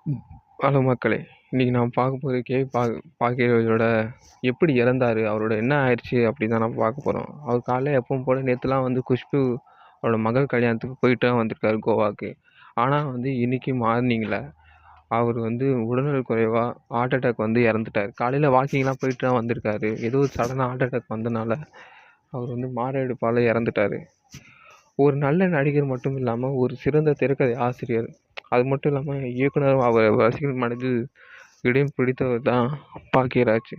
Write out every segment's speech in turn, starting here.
ம். ஹலோ மக்களே! இன்னைக்கு நான் பார்க்க போற பாக்கியராஜோட எப்படி இறந்தாரு? அவரோட என்ன ஆயிடுச்சு? அப்படின்னு தான் நம்ம பார்க்க போறோம். அவர் காலைல எப்பவும் போல நேத்துலாம் வந்து குஷ்பு அவரோட மகள் கல்யாணத்துக்கு போயிட்டு தான் வந்திருக்காரு கோவாக்கு. ஆனா வந்து இன்னைக்கு மார்னிங்ல அவர் வந்து உடல்நலக் குறைவா ஹார்ட் அட்டாக் வந்து இறந்துட்டாரு. காலையில வாக்கிங்லாம் போயிட்டு தான் வந்திருக்காரு. ஏதோ சடனா ஹார்ட் அட்டாக் வந்தனால அவர் வந்து மாரடைப்பால இறந்துட்டாரு. ஒரு நல்ல நடிகர் மட்டும் இல்லாம, ஒரு சிறந்த திரைக்கதை ஆசிரியர். அது மட்டும் இல்லாம இயக்குனரும் அவர் ரசிகர்கள் மனதில் இடம் பிடித்தவர் தான் பாக்கியராஜ்.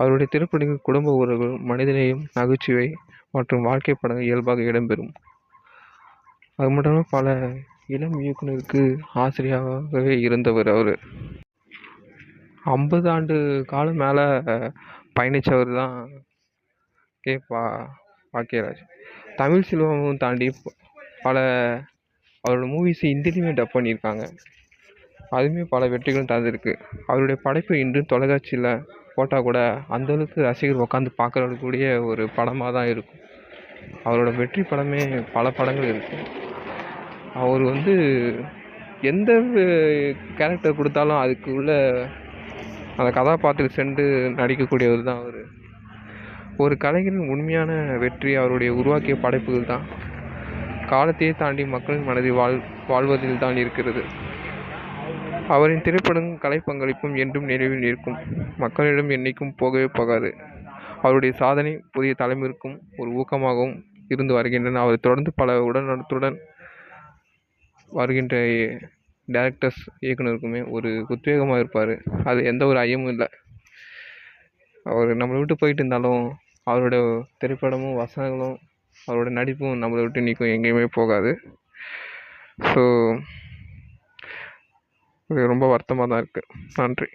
அவருடைய திரைப்படங்கள் குடும்ப உறவுகள், மனிதநேயம், நகைச்சுவை மற்றும் வாழ்க்கை படங்கள் இயல்பாக இடம்பெறும். அது மட்டும் இல்லாம பல இளம் இயக்குனருக்கு ஆசிரியராகவே இருந்தவர் அவரு. 50 ஆண்டு காலம் மேல பயணிச்சவர் தான் கே. பாக்கியராஜ். தமிழ் சினிமாவும் தாண்டி பல அவரோட மூவிஸ் ஹிந்திலையுமே டப் பண்ணியிருக்காங்க. அதுவுமே பல வெற்றிகளும் தந்திருக்கு. அவருடைய படைப்பு இன்றும் தொலைக்காட்சியில் போட்டால் கூட அந்தளவுக்கு ரசிகர் உட்காந்து பார்க்கக்கூடிய ஒரு படமாக தான் இருக்கும். அவரோட வெற்றி படமே பல படங்கள் இருக்குது. அவர் வந்து எந்த கேரக்டர் கொடுத்தாலும் அதுக்கு உள்ள அந்த கதாபாத்திரம் சென்று நடிக்கக்கூடியவர் தான் அவர். ஒரு கலைஞரின் உண்மையான வெற்றி அவருடைய உருவாக்கிய படைப்புகள் தான் காலத்தையே தாண்டி மக்களின் மனதில் வாழ்வதில் தான் இருக்கிறது. அவரின் திரைப்படம் கலை பங்களிப்பும் என்றும் நினைவில் நிற்கும். மக்களிடம் என்னைக்கும் போகவே போகாது. அவருடைய சாதனை புதிய தலைமுறைக்கும் ஒரு ஊக்கமாகவும் இருந்து வருகின்றன. அவர் தொடர்ந்து பல உடல்நலத்துடன் வருகின்ற டைரக்டர்ஸ் இயக்குனருக்குமே ஒரு உத்வேகமாக இருப்பார். அது எந்த ஒரு ஐயமும் இல்லை. அவர் நம்மளை விட்டு போயிட்டு இருந்தாலும் அவரோட திரைப்படமும் வசனங்களும் அவரோட நடிப்பும் நம்மளை விட்டு நிற்கும், எங்கேயுமே போகாது. ஸோ இது ரொம்ப வருத்தமாக தான் இருக்குது. நன்றி.